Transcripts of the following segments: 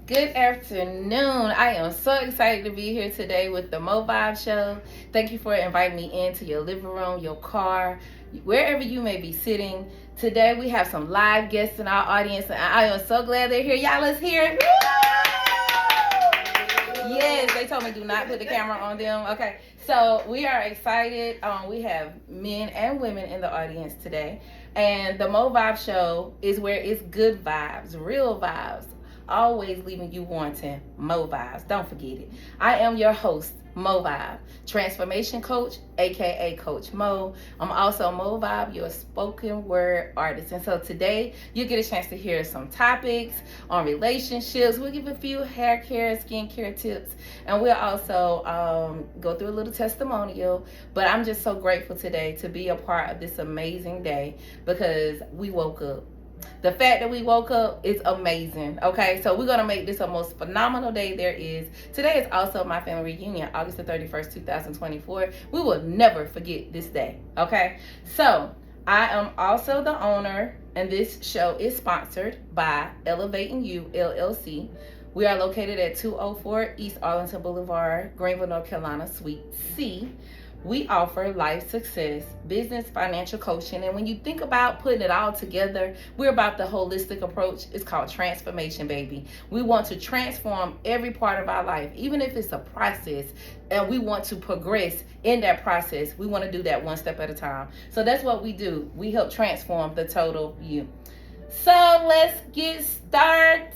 Good afternoon. I am so excited to be here today with the Mo Vibe Show. Thank you for inviting me into your living room, your car, wherever you may be sitting. Today we have some live guests in our audience, and I am so glad they're here. Y'all, let's hear it. Yes, they told me do not put the camera on them. Okay, so we are excited. We have men and women in the audience today, and the Mo Vibe Show is where it's good vibes, real vibes, always leaving you wanting Mo vibes. Don't forget it. I am your host, Mo Vibe, transformation coach, aka Coach Mo. I'm also Mo Vibe, your spoken word artist. And so today you get a chance to hear some topics on relationships. We'll give a few hair care, skincare tips, and we'll also go through a little testimonial. But I'm just so grateful today to be a part of this amazing day because we woke up. The fact that we woke up is amazing. Okay, so we're gonna make this a most phenomenal day there is. Today is also my family reunion, August the 31st, 2024. We will never forget this day. Okay, so I am also the owner, and this show is sponsored by Elevating You LLC. We are located at 204 East Arlington Boulevard, Greenville, North Carolina, Suite C. We offer life success, business, financial coaching, and when you think about putting it all together, we're about the holistic approach. It's called transformation, baby. We want to transform every part of our life, even if it's a process, and we want to progress in that process. We want to do that one step at a time. So that's what we do. We help transform the total you. So let's get started.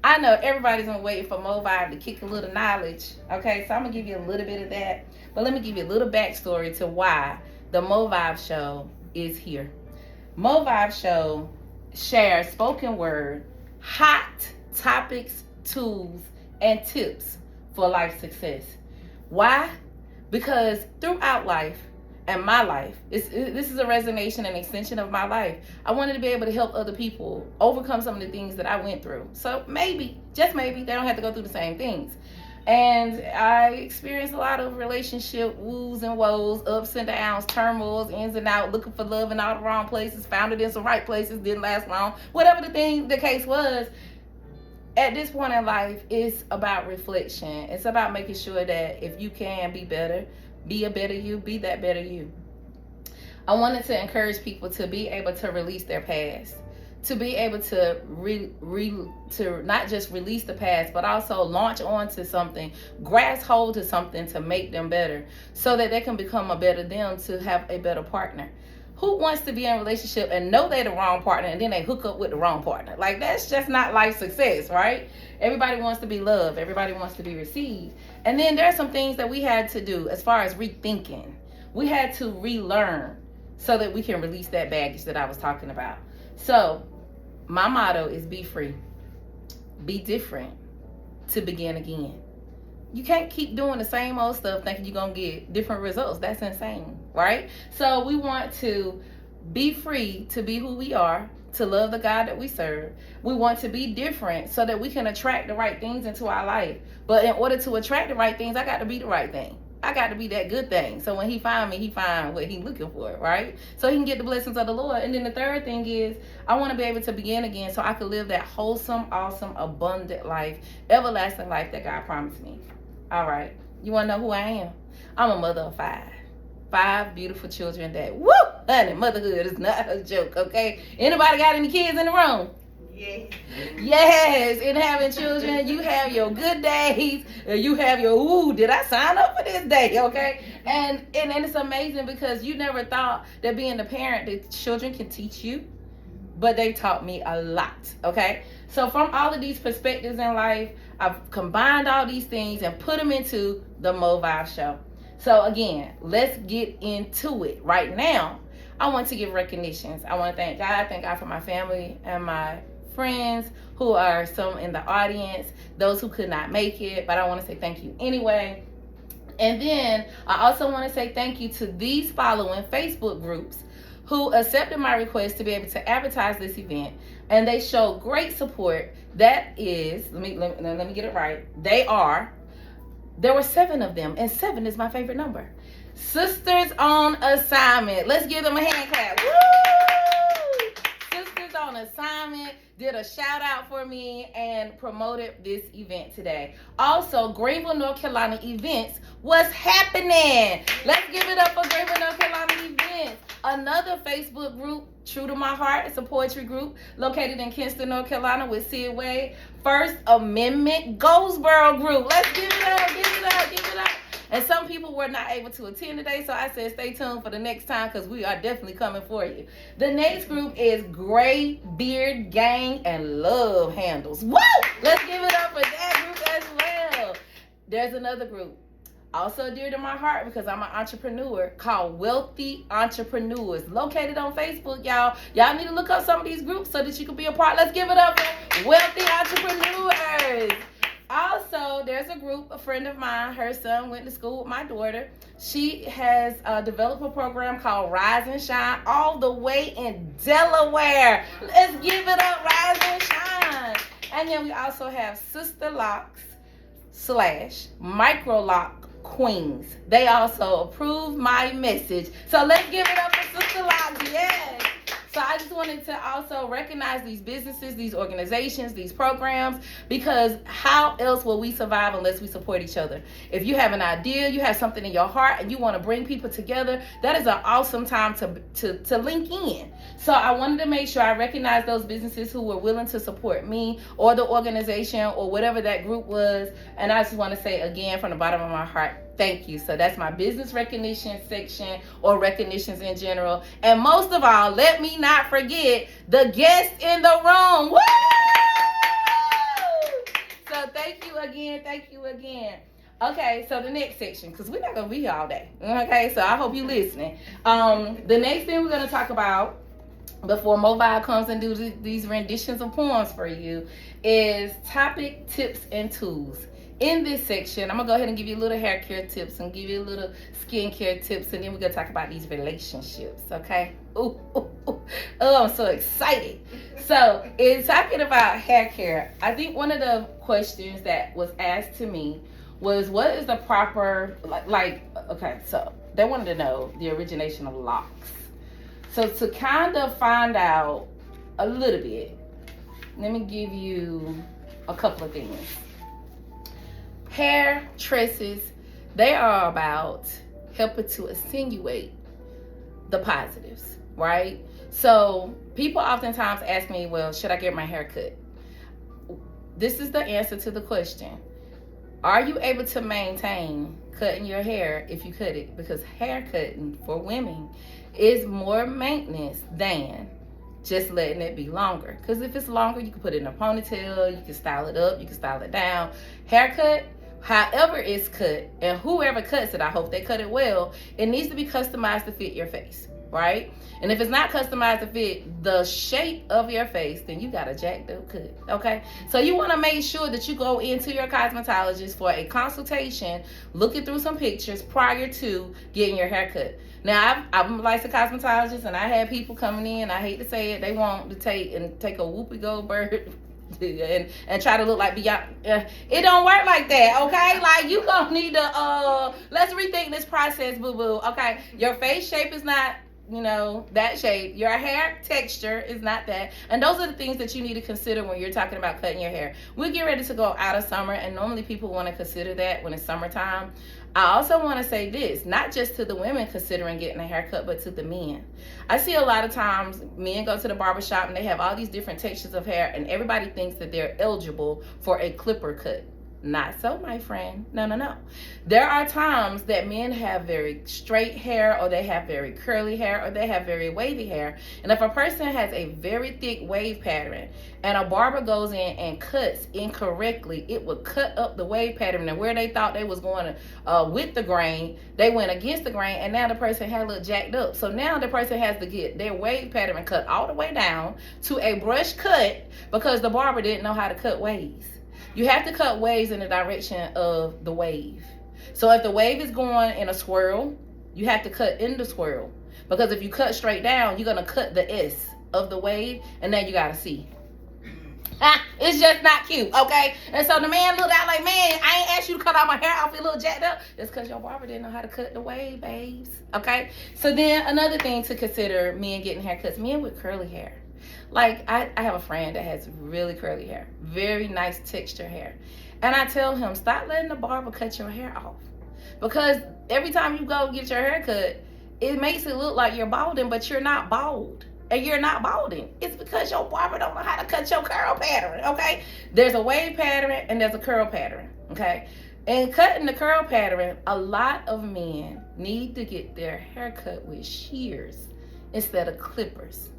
I know everybody's been waiting for Mo Vibe to kick a little knowledge. Okay, so I'm going to give you a little bit of that. But let me give you a little backstory to why the Mo Vibe Show is here. Mo Vibe Show shares spoken word, hot topics, tools, and tips for life success. Why? Because throughout life, and my life, this is a resonation and extension of my life. I wanted to be able to help other people overcome some of the things that I went through. So maybe, just maybe, they don't have to go through the same things. And I experienced a lot of relationship woos and woes, ups and downs, turmoils, ins and outs, looking for love in all the wrong places, found it in some right places, didn't last long. Whatever the case was, at this point in life, it's about reflection. It's about making sure that if you can be better, be a better you, be that better you. I wanted to encourage people to be able to release their past, to be able to to not just release the past, but also launch onto something, grasp hold to something to make them better, so that they can become a better them, to have a better partner. Who wants to be in a relationship and know they're the wrong partner and then they hook up with the wrong partner? Like, that's just not life success, right? Everybody wants to be loved. Everybody wants to be received. And then there are some things that we had to do as far as rethinking. We had to relearn so that we can release that baggage that I was talking about. So my motto is be free, be different, to begin again. You can't keep doing the same old stuff thinking you're going to get different results. That's insane, right? So we want to be free to be who we are, to love the God that we serve. We want to be different so that we can attract the right things into our life. But in order to attract the right things, I got to be the right thing. I got to be that good thing. So when he find me, he find what he's looking for, right? So he can get the blessings of the Lord. And then the third thing is, I want to be able to begin again so I can live that wholesome, awesome, abundant life, everlasting life that God promised me. All right, you want to know who I am? I'm a mother of five beautiful children that, woo, honey, motherhood is not a joke, okay? Anybody got any kids in the room? Yes, in having children, you have your good days, you have your, ooh, did I sign up for this day, okay? And it's amazing because you never thought that being the parent, that children can teach you, but they taught me a lot, okay? So from all of these perspectives in life, I've combined all these things and put them into the Mo Vibe Show. So again, let's get into it. Right now, I want to give recognitions. I want to thank God for my family and my friends who are some in the audience, those who could not make it, but I want to say thank you anyway. And then I also want to say thank you to these following Facebook groups who accepted my request to be able to advertise this event, and they show great support. That is, let me get it right. There were 7 of them, and 7 is my favorite number. Sisters on Assignment. Let's give them a hand clap. Woo! Sisters on assignment, did a shout out for me, and promoted this event today. Also, Greenville, North Carolina events was happening. Let's give it up for Greenville, North Carolina events. Another Facebook group, True to My Heart, it's a poetry group located in Kinston, North Carolina with Sid Wade. First Amendment Goldsboro group. Let's give it up, give it up, give it up. And some people were not able to attend today, so I said stay tuned for the next time because we are definitely coming for you. The next group is Gray Beard Gang and Love Handles. Woo! Let's give it up for that group as well. There's another group, also dear to my heart because I'm an entrepreneur, called Wealthy Entrepreneurs, located on Facebook, y'all. Y'all need to look up some of these groups so that you can be a part. Let's give it up for Wealthy Entrepreneurs. Also, there's a group, a friend of mine, her son went to school with my daughter. She has developed a program called Rise and Shine all the way in Delaware. Let's give it up, Rise and Shine. And then we also have Sister Locks / Micro Lock Queens. They also approved my message. So let's give it up for Sister Locks, yes. So I just wanted to also recognize these businesses, these organizations, these programs, because how else will we survive unless we support each other? If you have an idea, you have something in your heart, and you want to bring people together, that is an awesome time to link in. So I wanted to make sure I recognize those businesses who were willing to support me or the organization or whatever that group was. And I just want to say again from the bottom of my heart, thank you. So that's my business recognition section, or recognitions in general. And most of all, let me not forget the guest in the room. Woo! So thank you again. Thank you again. Okay, so the next section, because we're not going to be here all day. Okay, so I hope you're listening. The next thing we're going to talk about before Mobile comes and do these renditions of poems for you is topic, tips, and tools. In this section, I'm going to go ahead and give you a little hair care tips and give you a little skincare tips, and then we're going to talk about these relationships, okay? Ooh, I'm so excited. So, in talking about hair care, I think one of the questions that was asked to me was, what is the proper, okay, so they wanted to know the origination of locks. So, to kind of find out a little bit, let me give you a couple of things. Hair, tresses, they are about helping to attenuate the positives, right? So people oftentimes ask me, well, should I get my hair cut? This is the answer to the question. Are you able to maintain cutting your hair if you cut it? Because hair cutting for women is more maintenance than just letting it be longer. Because if it's longer, you can put it in a ponytail, you can style it up, you can style it down. Haircut, however it's cut, and whoever cuts it, I hope they cut it well, it needs to be customized to fit your face, right? And if it's not customized to fit the shape of your face, then you got a jacked up cut, okay? So you want to make sure that you go into your cosmetologist for a consultation, looking through some pictures prior to getting your hair cut. Now, I'm a licensed cosmetologist, and I had people coming in, I hate to say it, they want to take a Whoopi Goldberg and try to look like Beyonce. It don't work like that, okay? Like, you gonna need to let's rethink this process, boo-boo, okay? Your face shape is not, that shape. Your hair texture is not that. And those are the things that you need to consider when you're talking about cutting your hair. We'll get ready to go out of summer, and normally people want to consider that when it's summertime. I also want to say this, not just to the women considering getting a haircut, but to the men. I see a lot of times men go to the barbershop and they have all these different textures of hair, and everybody thinks that they're eligible for a clipper cut. Not so, my friend. No. There are times that men have very straight hair, or they have very curly hair, or they have very wavy hair. And if a person has a very thick wave pattern and a barber goes in and cuts incorrectly, it will cut up the wave pattern. And where they thought they was going with the grain, they went against the grain, and now the person had a little jacked up. So now the person has to get their wave pattern cut all the way down to a brush cut because the barber didn't know how to cut waves. You have to cut waves in the direction of the wave. So if the wave is going in a swirl, you have to cut in the swirl. Because if you cut straight down, you're going to cut the S of the wave, and then you got to see. It's just not cute, okay? And so the man looked out like, man, I ain't asked you to cut all my hair off, you little jacked up. It's because your barber didn't know how to cut the wave, babes, okay? So then another thing to consider, men getting haircuts, men with curly hair. Like, I have a friend that has really curly hair, very nice texture hair. And I tell him, stop letting the barber cut your hair off. Because every time you go get your hair cut, it makes it look like you're balding, but you're not bald. And you're not balding. It's because your barber don't know how to cut your curl pattern, okay? There's a wave pattern and there's a curl pattern, okay? And cutting the curl pattern, a lot of men need to get their hair cut with shears instead of clippers.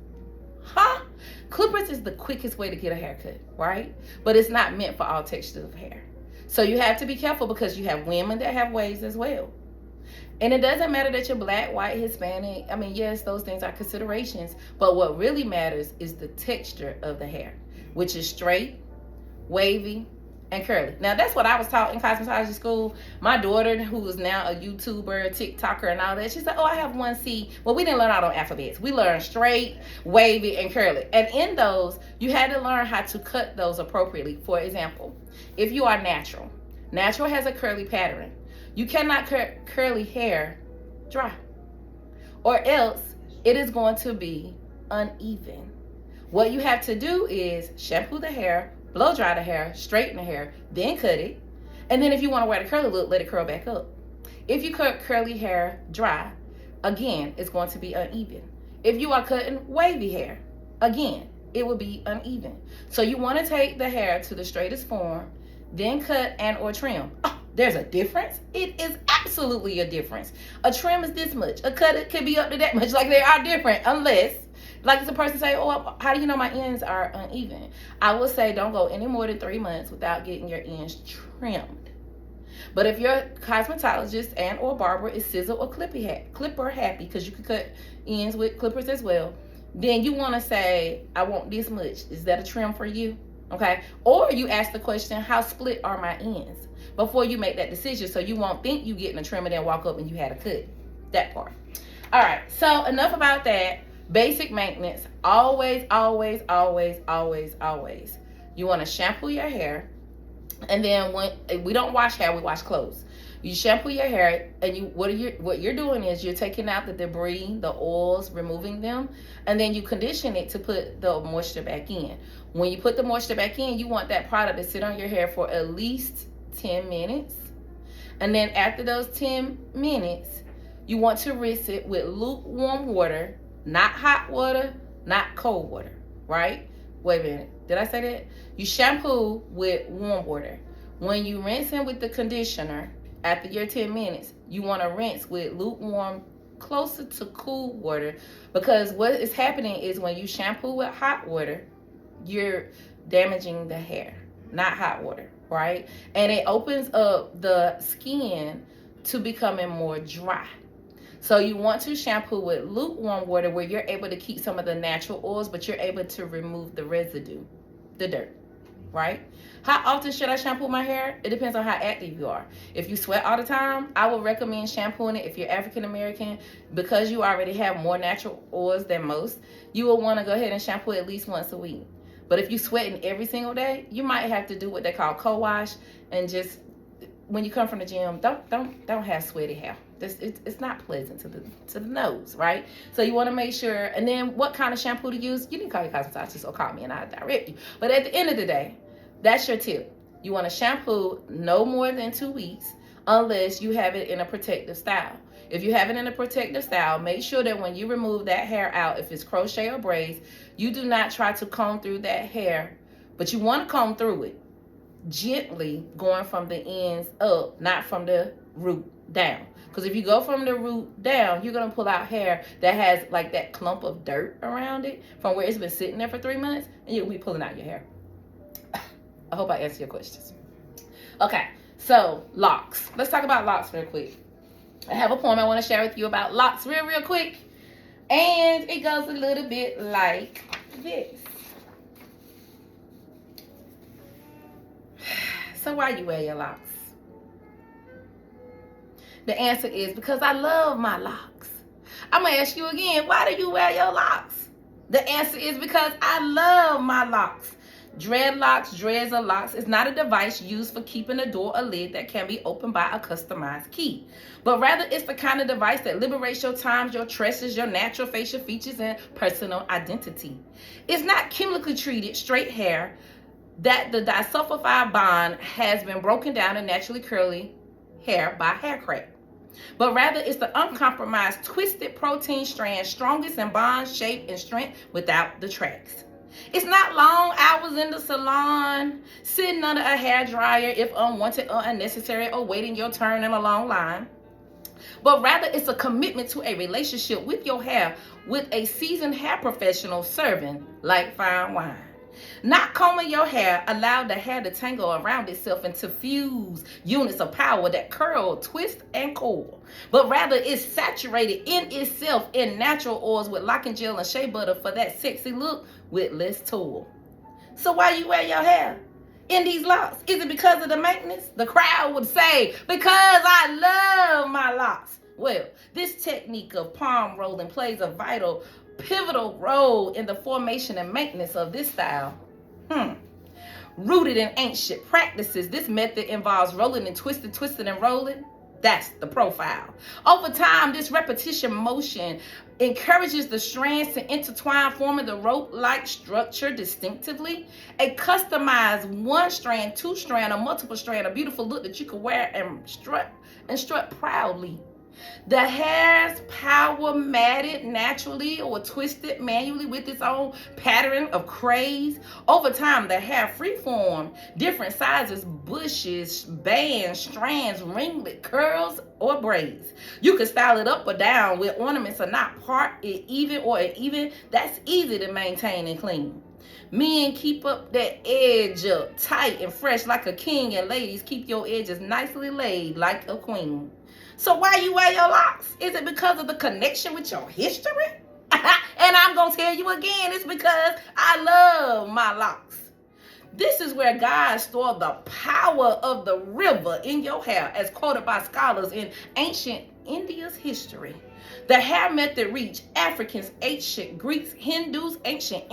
Huh? Clippers is the quickest way to get a haircut, right? But it's not meant for all textures of hair. So you have to be careful because you have women that have waves as well. And it doesn't matter that you're black, white, Hispanic. I mean, yes, those things are considerations. But what really matters is the texture of the hair, which is straight, wavy, and curly. Now, that's what I was taught in cosmetology school. My daughter, who is now a YouTuber, TikToker, and all that, she said, oh, I have 1C. Well, we didn't learn all those alphabets. We learned straight, wavy, and curly. And in those, you had to learn how to cut those appropriately. For example, if you are natural, natural has a curly pattern. You cannot cut curly hair dry, or else it is going to be uneven. What you have to do is shampoo the hair, blow dry the hair, straighten the hair, then cut it. And then if you want to wear the curly look, let it curl back up. If you cut curly hair dry, again, it's going to be uneven. If you are cutting wavy hair, again, it will be uneven. So you want to take the hair to the straightest form, then cut and or trim. Oh, there's a difference. It is absolutely a difference. A trim is this much. A cut, it could be up to that much. Like, they are different, unless, like, the person say, oh, how do you know my ends are uneven? I will say don't go any more than 3 months without getting your ends trimmed. But if your cosmetologist and or barber is sizzle or clipper happy, because you can cut ends with clippers as well, then you want to say, I want this much. Is that a trim for you? Okay. Or you ask the question, how split are my ends? Before you make that decision, so you won't think you getting a trim and then walk up and you had a cut. That part. All right. So enough about that. Basic maintenance. Always, always, always, always, always. You want to shampoo your hair. And then when we don't wash hair, we wash clothes. You shampoo your hair, and what you're doing is you're taking out the debris, the oils, removing them, and then you condition it to put the moisture back in. When you put the moisture back in, you want that product to sit on your hair for at least 10 minutes. And then after those 10 minutes, you want to rinse it with lukewarm water, not hot water, not cold water, right? Wait a minute, did I say that? You shampoo with warm water. When you rinse in with the conditioner, after your 10 minutes, you want to rinse with lukewarm, closer to cool water, because what is happening is when you shampoo with hot water, you're damaging the hair, not hot water, right? And it opens up the skin to becoming more dry. So you want to shampoo with lukewarm water where you're able to keep some of the natural oils, but you're able to remove the residue, the dirt, right? How often should I shampoo my hair? It depends on how active you are. If you sweat all the time, I would recommend shampooing it. If you're African American, because you already have more natural oils than most, you will want to go ahead and shampoo at least once a week. But if you're sweating every single day, you might have to do what they call co-wash, and just when you come from the gym, don't have sweaty hair. It's not pleasant to the nose, right? So you want to make sure. And then what kind of shampoo to use? You can call your cosmetologist or call me and I'll direct you. But at the end of the day, that's your tip. You want to shampoo no more than 2 weeks unless you have it in a protective style. If you have it in a protective style, make sure that when you remove that hair out, if it's crochet or braids, you do not try to comb through that hair, but you want to comb through it gently, going from the ends up, not from the root down. Because if you go from the root down, you're going to pull out hair that has like that clump of dirt around it from where it's been sitting there for 3 months, and you'll be pulling out your hair. I hope I answered your questions. Okay, so locks. Let's talk about locks real quick. I have a poem I want to share with you about locks real quick. And it goes a little bit like this. So why you wear your locks? The answer is because I love my locks. I'm going to ask you again, why do you wear your locks? The answer is because I love my locks. Dreadlocks, dreads, or locks is not a device used for keeping a door or lid that can be opened by a customized key, but rather it's the kind of device that liberates your times, your tresses, your natural facial features, and personal identity. It's not chemically treated straight hair that the disulfide bond has been broken down in naturally curly hair by hair crack, but rather it's the uncompromised twisted protein strand, strongest in bond, shape, and strength without the tracks. It's not long hours in the salon, sitting under a hair dryer if unwanted or unnecessary, or waiting your turn in a long line. But rather it's a commitment to a relationship with your hair with a seasoned hair professional serving like fine wine. Not combing your hair allowed the hair to tangle around itself and to fuse units of power that curl, twist, and coil. But rather it's saturated in itself in natural oils with locking gel and shea butter for that sexy look with less toil. So why you wear your hair in these locks? Is it because of the maintenance? The crowd would say, because I love my locks. Well, this technique of palm rolling plays a vital, pivotal role in the formation and maintenance of this style. Rooted in ancient practices, this method involves rolling and twisting and rolling. That's the profile. Over time, this repetition motion encourages the strands to intertwine, forming the rope-like structure distinctively. A customized one strand, two strand, or multiple strand, a beautiful look that you can wear and strut proudly. The hair's power matted naturally or twisted manually with its own pattern of craze. Over time, the hair freeform, different sizes, bushes, bands, strands, ringlet, curls, or braids. You can style it up or down with ornaments or not, part it even or even. That's easy to maintain and clean. Men, keep up that edge up tight and fresh like a king, and ladies, keep your edges nicely laid like a queen. So why you wear your locks? Is it because of the connection with your history? And I'm going to tell you again, it's because I love my locks. This is where God stored the power of the river in your hair, as quoted by scholars in ancient India's history. The hair method reached Africans, ancient Greeks, Hindus, ancient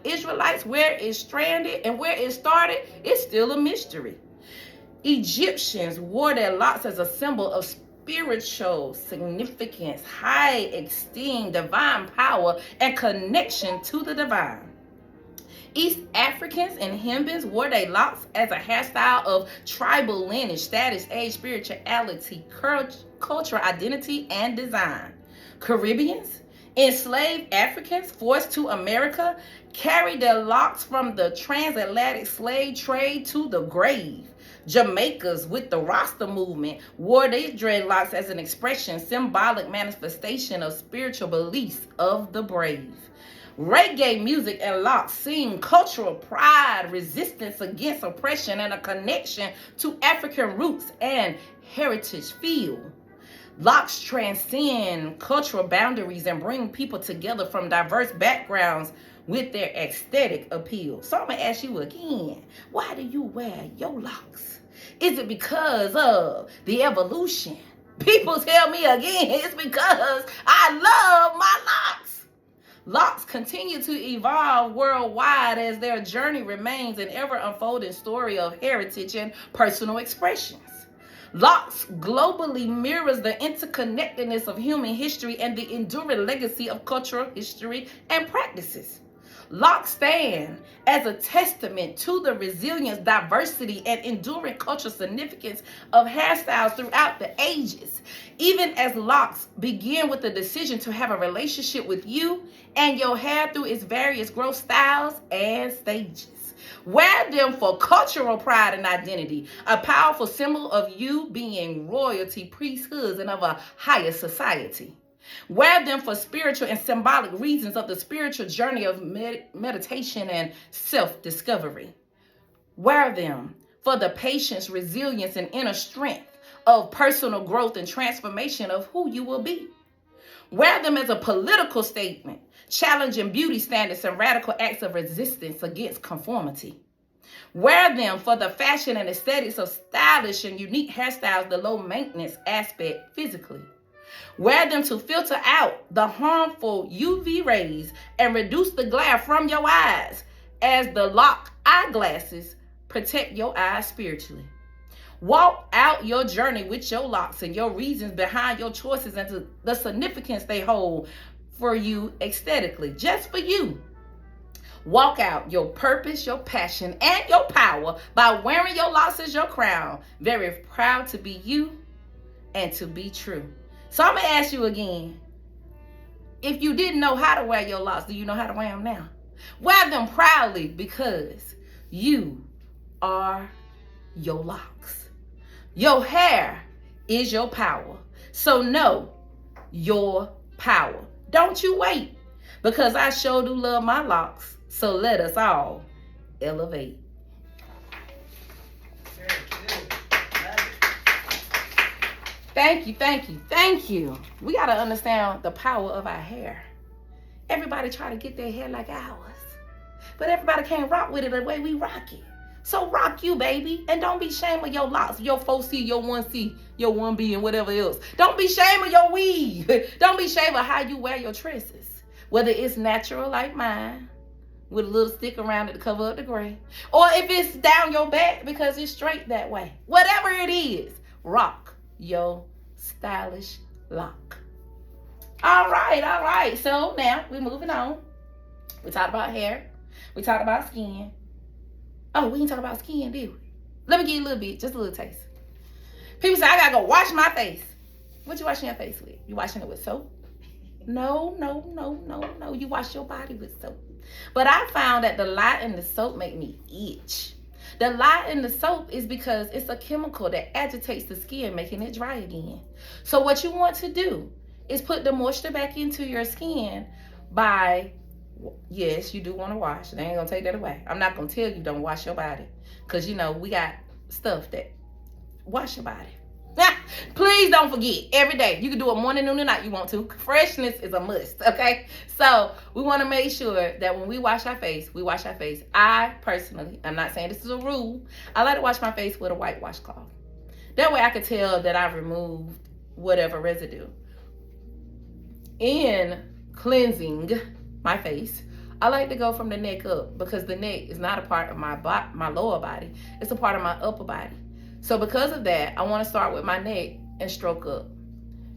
Israelites. Where it stranded and where it started, it's still a mystery. Egyptians wore their locks as a symbol of spiritual significance, high esteem, divine power, and connection to the divine. East Africans and Himbians wore their locks as a hairstyle of tribal lineage, status, age, spirituality, cultural identity, and design. Caribbeans, enslaved Africans forced to America, carried their locks from the transatlantic slave trade to the grave. Jamaicans with the Rasta movement wore their dreadlocks as an expression, symbolic manifestation of spiritual beliefs of the brave. Reggae music and locks sing cultural pride, resistance against oppression, and a connection to African roots and heritage feel. Locks transcend cultural boundaries and bring people together from diverse backgrounds with their aesthetic appeal. So I'm going to ask you again, why do you wear your locks? Is it because of the evolution? People tell me again, it's because I love my locks. Locks continue to evolve worldwide as their journey remains an ever-unfolding story of heritage and personal expressions. Locks globally mirrors the interconnectedness of human history and the enduring legacy of cultural history and practices. Locks stand as a testament to the resilience, diversity, and enduring cultural significance of hairstyles throughout the ages. Even as locks begin with the decision to have a relationship with you and your hair through its various growth styles and stages. Wear them for cultural pride and identity, a powerful symbol of you being royalty, priesthoods, and of a higher society. Wear them for spiritual and symbolic reasons of the spiritual journey of meditation and self-discovery. Wear them for the patience, resilience, and inner strength of personal growth and transformation of who you will be. Wear them as a political statement, challenging beauty standards and radical acts of resistance against conformity. Wear them for the fashion and aesthetics of stylish and unique hairstyles, the low maintenance aspect physically. Wear them to filter out the harmful UV rays and reduce the glare from your eyes as the lock eyeglasses protect your eyes spiritually. Walk out your journey with your locks and your reasons behind your choices and the significance they hold for you aesthetically, just for you. Walk out your purpose, your passion, and your power by wearing your locks as your crown. Very proud to be you and to be true. So I'm going to ask you again. If you didn't know how to wear your locks, do you know how to wear them now? Wear them proudly because you are your locks. Your hair is your power. So know your power. Don't you wait, because I sure do love my locks. So let us all elevate. Thank you, thank you, thank you. We got to understand the power of our hair. Everybody try to get their hair like ours, but everybody can't rock with it the way we rock it. So rock you, baby, and don't be ashamed of your locks, your 4C, your 1C, your 1B, and whatever else. Don't be ashamed of your weave. Don't be ashamed of how you wear your tresses, whether it's natural like mine, with a little stick around it to cover up the gray, or if it's down your back because it's straight that way. Whatever it is, rock your stylish lock. All right. So now we're moving on. We talked about hair. We talked about skin. Oh, we didn't talk about skin, did we? Let me give you a little bit, just a little taste. People say, I gotta go wash my face. What you washing your face with? You washing it with soap? No. You wash your body with soap. But I found that the lye in the soap make me itch. The lye in the soap is because it's a chemical that agitates the skin, making it dry again. So what you want to do is put the moisture back into your skin by, yes, you do want to wash. They ain't going to take that away. I'm not going to tell you don't wash your body, because, we got stuff that wash your body. Please don't forget, every day. You can do it morning, noon, and night you want to. Freshness is a must, okay? So we want to make sure that when we wash our face, we wash our face. I personally, I'm not saying this is a rule, I like to wash my face with a white washcloth. That way I can tell that I've removed whatever residue. In cleansing my face, I like to go from the neck up, because the neck is not a part of my lower body. It's a part of my upper body. So because of that, I want to start with my neck and stroke up.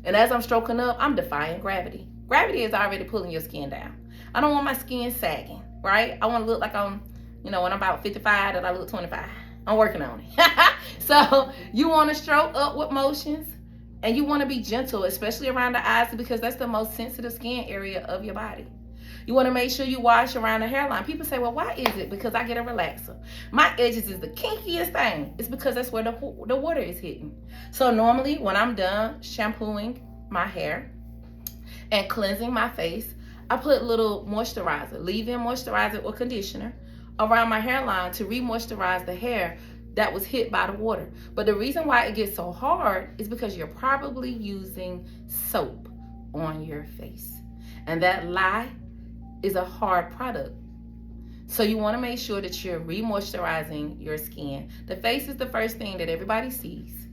And as I'm stroking up, I'm defying gravity. Gravity is already pulling your skin down. I don't want my skin sagging, right? I want to look like I'm, when I'm about 55, that I look 25. I'm working on it. So you want to stroke up with motions, and you want to be gentle, especially around the eyes, because that's the most sensitive skin area of your body. You want to make sure you wash around the hairline. People say, well, why is it? Because I get a relaxer. My edges is the kinkiest thing. It's because that's where the water is hitting. So normally when I'm done shampooing my hair and cleansing my face, I put little moisturizer, leave-in moisturizer or conditioner around my hairline to re-moisturize the hair that was hit by the water. But the reason why it gets so hard is because you're probably using soap on your face. And that lye is a hard product. So you want to make sure that you're re-moisturizing your skin. The face is the first thing that everybody sees.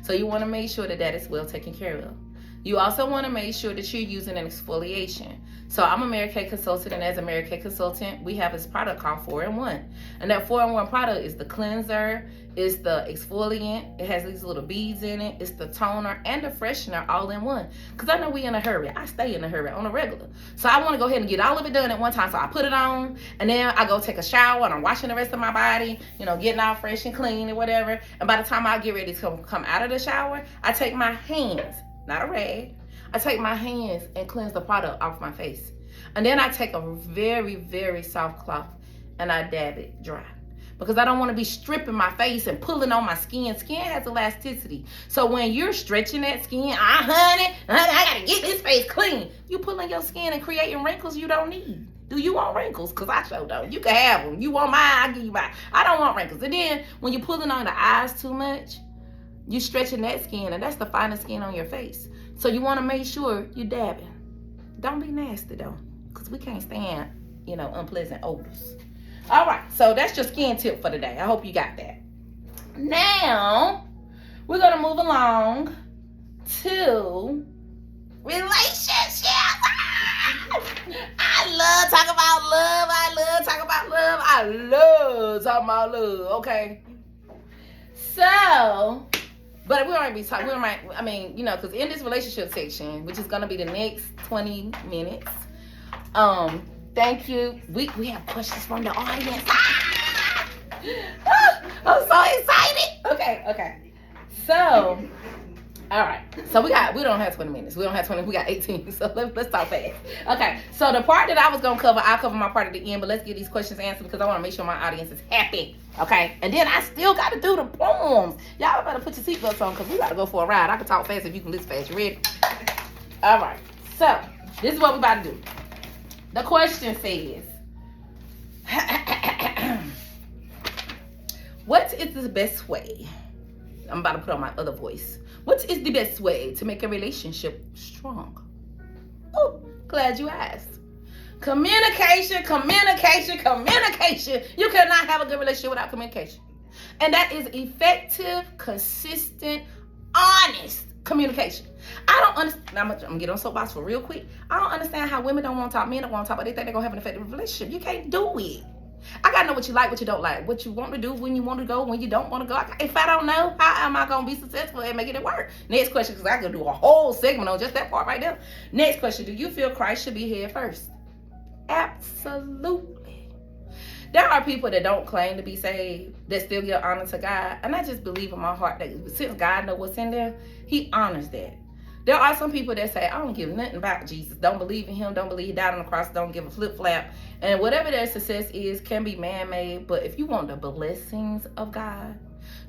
So you want to make sure that that is well taken care of. You also want to make sure that you're using an exfoliation. So I'm a Mary Kay consultant, and as a Mary Kay consultant, we have this product called 4-in-1. And that 4-in-1 product is the cleanser, it's the exfoliant, it has these little beads in it, it's the toner and the freshener all in one. Because I know we in a hurry. I stay in a hurry on a regular. So I want to go ahead and get all of it done at one time. So I put it on, and then I go take a shower, and I'm washing the rest of my body, getting all fresh and clean and whatever. And by the time I get ready to come out of the shower, I take my hands, not a rag, I take my hands and cleanse the product off my face. And then I take a very, very soft cloth and I dab it dry. Because I don't want to be stripping my face and pulling on my skin. Skin has elasticity. So when you're stretching that skin, honey, I gotta get this face clean. You pulling your skin and creating wrinkles you don't need. Do you want wrinkles? Because I sure don't. You can have them. You want mine, I'll give you mine. I don't want wrinkles. And then when you're pulling on the eyes too much, you're stretching that skin, and that's the finest skin on your face. So you want to make sure you're dabbing. Don't be nasty though, because we can't stand, unpleasant odors. All right, so that's your skin tip for today. I hope you got that. Now, we're going to move along to relationships. I love talking about love. I love talking about love. I love talking about love. Okay. So, but we already be talking. I mean, you know, because in this relationship section, which is gonna be the next 20 minutes. Thank you. We have questions from the audience. I'm so excited. Okay. So, all right. So we don't have 20 minutes. We don't have 20. We got 18. So let's talk fast. Okay. So the part that I was gonna cover, I'll cover my part at the end. But let's get these questions answered because I want to make sure my audience is happy. Okay. And then I still got to do the poems. Y'all better put your seatbelts on because we got to go for a ride. I can talk fast if you can listen fast. You ready? All right. So this is what we about to do. The question says, what is the best way? I'm about to put on my other voice. What is the best way to make a relationship strong? Oh, glad you asked. Communication. You cannot have a good relationship without communication. And that is effective, consistent, honest communication. I don't understand. I'm gonna get on soapbox for real quick. I don't understand how women don't want to talk, men don't want to talk, but they think they're gonna have an effective relationship. You can't do it. I gotta know what you like, what you don't like, what you want to do, when you want to go, when you don't want to go. If I don't know, how am I gonna be successful at making it work? Next question, because I could do a whole segment on just that part right there. Next question, do you feel Christ should be here first? Absolutely. There are people that don't claim to be saved that still give honor to God, and I just believe in my heart that since God knows what's in there, He honors that. There are some people that say, I don't give nothing about Jesus. Don't believe in Him. Don't believe He died on the cross. Don't give a flip-flap. And whatever their success is can be man-made. But if you want the blessings of God,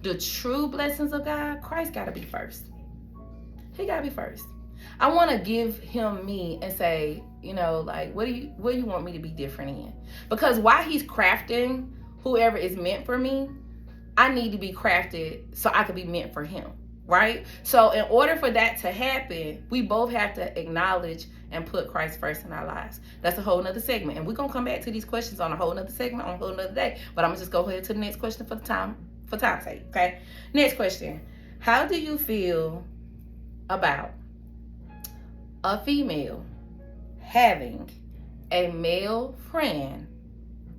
the true blessings of God, Christ got to be first. He got to be first. I want to give Him me and say, you know, like, what do you want me to be different in? Because while He's crafting whoever is meant for me, I need to be crafted so I could be meant for Him. Right? So in order for that to happen, we both have to acknowledge and put Christ first in our lives. That's a whole nother segment. And we're going to come back to these questions on a whole nother segment on a whole nother day. But I'm going to just go ahead to the next question for time's sake. Okay? Next question. How do you feel about a female having a male friend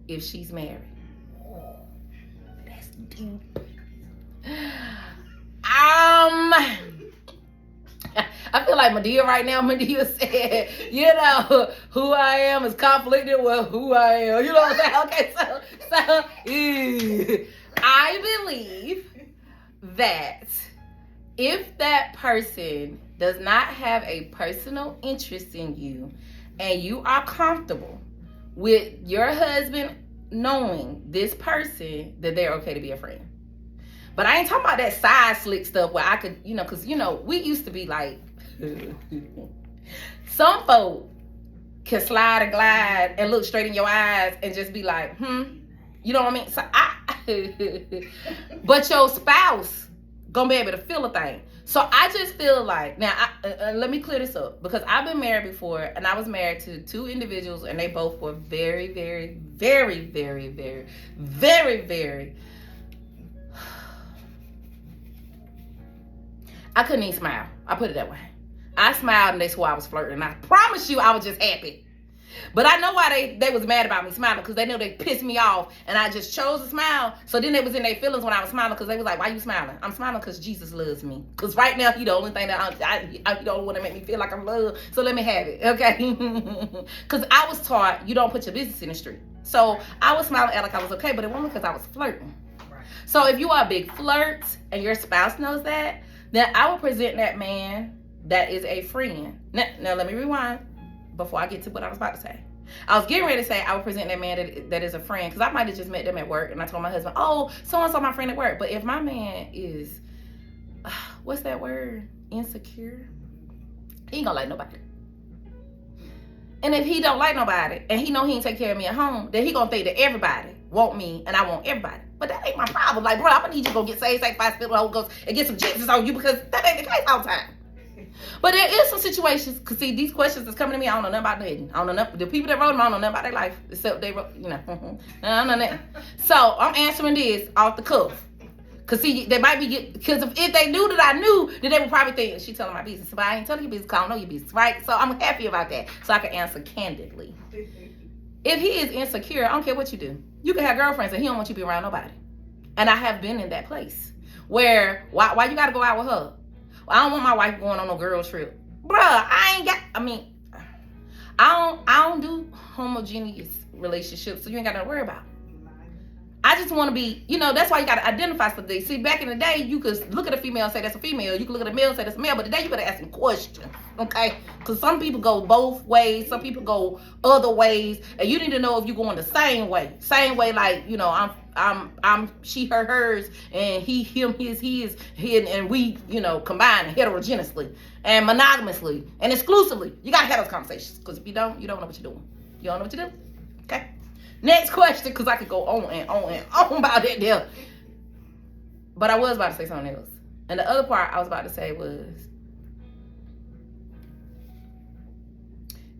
if she's married? Oh, that's deep. I feel like Madea right now. Madea said, you know, who I am is conflicted with who I am. You know what I'm saying? Okay, so I believe that if that person does not have a personal interest in you and you are comfortable with your husband knowing this person, that they're okay to be a friend. But I ain't talking about that side slick stuff where I could, you know, because, you know, we used to be like, some folk can slide and glide and look straight in your eyes and just be like, you know what I mean? So but your spouse gonna be able to feel a thing. So I just feel like, now, let me clear this up, because I've been married before, and I was married to two individuals, and they both were very, very, very, very, very, very, very, I couldn't even smile. I put it that way. I smiled and they swore I was flirting. And I promise you I was just happy. But I know why they was mad about me smiling, because they knew they pissed me off. And I just chose to smile. So then they was in their feelings when I was smiling, because they was like, why you smiling? I'm smiling because Jesus loves me. Because right now, He the only thing that He the only one that make me feel like I'm loved. So let me have it, okay? Because I was taught you don't put your business in the street. So I was smiling at like I was okay, but it wasn't because I was flirting. Right. So if you are a big flirt and your spouse knows that, then I will present that man that is a friend. Now let me rewind before I get to what I was about to say. I was getting ready to say I would present that man that is a friend, because I might have just met them at work and I told my husband, oh, so-and-so my friend at work. But if my man is, what's that word? Insecure? He ain't gonna like nobody. And if he don't like nobody and he know he ain't take care of me at home, then he gonna think that everybody want me and I want everybody. But that ain't my problem. Like, bro, I'm gonna need you to go get saved, sanctified, filled with the Holy Ghost, and get some Jesus on you, because that ain't the case all the time. But there is some situations, because see, these questions that's coming to me, I don't know nothing about nothing. I don't know nothing. The people that wrote them, I don't know nothing about their life, except they wrote, you know. I don't know that. So I'm answering this off the cuff. Cause see, they might be because if they knew that I knew, then they would probably think she telling my business. But I ain't telling your business, cause I don't know your business, right? So I'm happy about that, so I can answer candidly. If he is insecure, I don't care what you do. You can have girlfriends and he don't want you to be around nobody. And I have been in that place where why you gotta go out with her? Well, I don't want my wife going on no girl trip, bruh. I don't do homogeneous relationships, so you ain't got nothing to worry about. I just want to be, that's why you got to identify something. See, back in the day, you could look at a female and say that's a female. You could look at a male and say that's a male. But today, you better ask some questions, okay? Because some people go both ways. Some people go other ways. And you need to know if you're going the same way. Same way, like, I'm she, her, hers, and he, him, his, and we, combine heterogeneously and monogamously and exclusively. You got to have those conversations. Because if you don't know what you're doing. You don't know what you're doing, okay? Next question, because I could go on and on and on about that deal. But I was about to say something else. And the other part I was about to say was,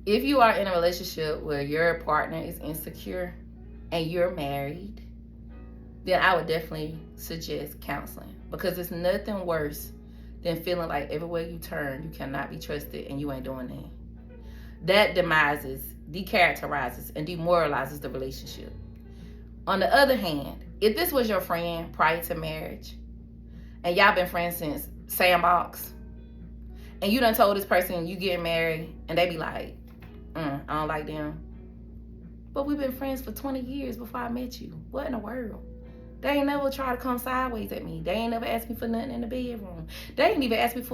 if you are in a relationship where your partner is insecure and you're married, then I would definitely suggest counseling. Because it's nothing worse than feeling like everywhere you turn, you cannot be trusted and you ain't doing that. That demises, decharacterizes, and demoralizes the relationship. On the other hand, if this was your friend prior to marriage, and y'all been friends since Sandbox, and you done told this person you getting married, and they be like, I don't like them. But we've been friends for 20 years before I met you. What in the world? They ain't never tried to come sideways at me. They ain't never asked me for nothing in the bedroom. They ain't even asked me for